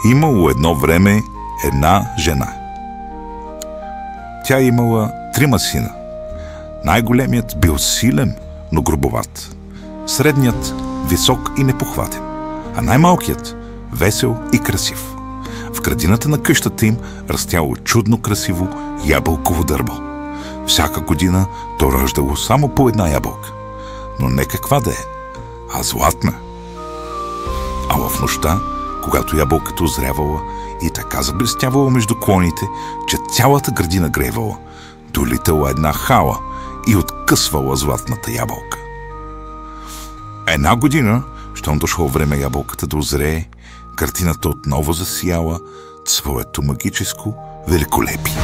Имало едно време една жена. Тя имала 3 сина. Най-големият бил силен, но грубоват. Средният висок и непохватен, а най-малкият весел и красив. В градината на къщата им растяло чудно красиво ябълково дърво. Всяка година то раждало само по една ябълка, но не каква да е, а златна. А в нощта, когато ябълката озрявала и така заблестявала между клоните, че цялата градина гревала, долитала една хала и откъсвала златната ябълка. Една година, щом дошло време ябълката да озрее, картината отново засияла своето магическо великолепие.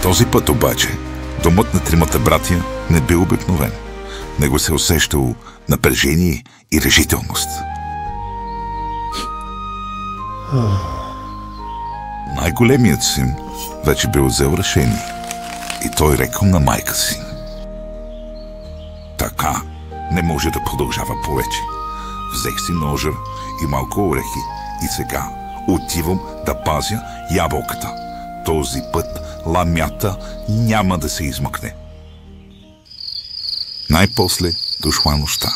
Този път обаче домът на 3 братя не бил обикновен. В него се усещало напрежение и решителност. Най-големият син вече бил взел решение и той рекал на майка си: така не може да продължава повече. Взех си ножа и малко орехи и сега отивам да пазя ябълката. Този път ламята няма да се измъкне. Най-после дошла нощта.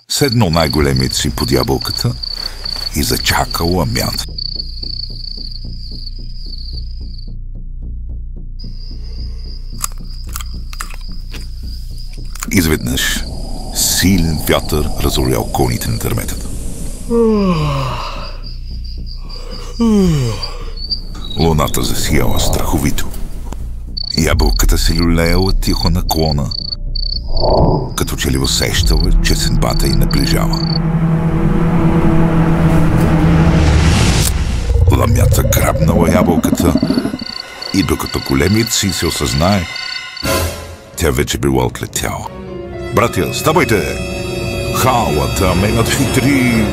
Седнал най-големият си под ябълката и зачакал ламята. Изведнъж силен вятър разорял коните на дърветата. Луната засияла страховито. Ябълката се люлеяла тихо на клона, като че ли усещала, че съдбата й наближава. Ламята грабнала ябълката и докато големият си се осъзнае, тя вече била отлетяла. Братя, ставайте! Халата ме надхитри!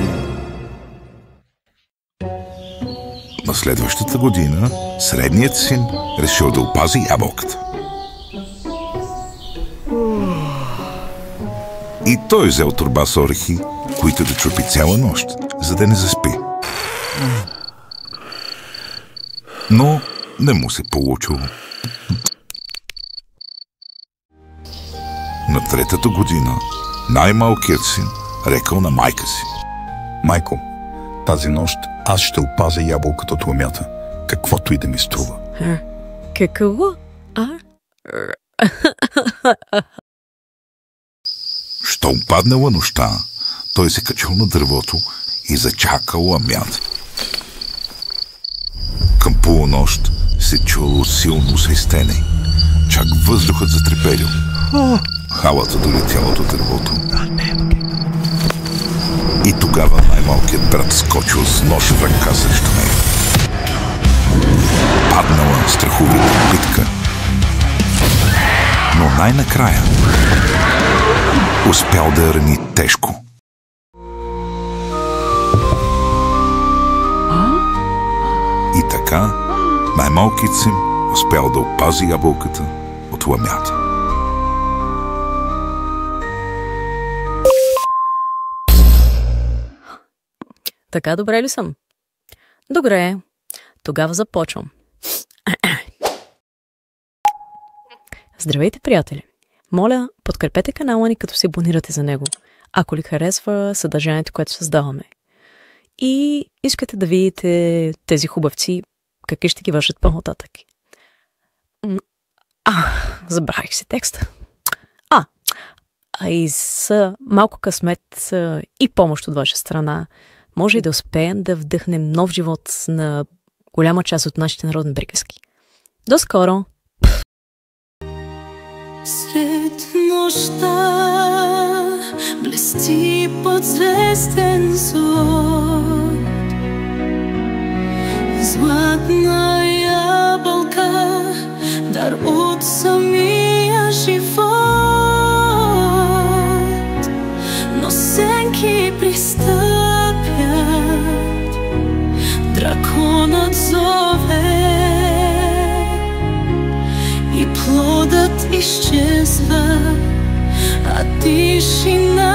На следващата година средният син решил да опази ябълката. И той взел торба с орехи, които да чупи цяла нощ, за да не заспи. Но не му се получило. На 3-та година най-малкият син рекал на майка си: майко, тази нощ аз ще опазя ябълката от ламята, каквото и да ми струва. Какво? Щом паднала нощта, той се качил на дървото и зачакал ламята. Към полунощ се чуло силно свистене. Чак въздухът затрепелил. Халата долетяла до дървото. И тогава най-малкият брат скочил с нож в ръка срещу нея. Паднала страховита битка. Но най-накрая успял да я рани тежко. И така най-малкият син успял да опази ябълката от ламята. Така добре ли съм? Добре, тогава започвам. Здравейте, приятели! Моля, подкрепете канала ни, като се абонирате за него, ако ли харесва съдържанието, което създаваме. И искате да видите тези хубавци, какви ще ги вършат по-нататък. Забравих си текста. И с малко късмет и помощ от ваша страна, може и да успеем да вдъхнем нов живот на голяма част от нашите народни приказки. До скоро! Сред нощта блести подзвезден свод, златна ябълка, дар от самия живот. Носенки пристъпят, драконът зове, изчезва, а тишина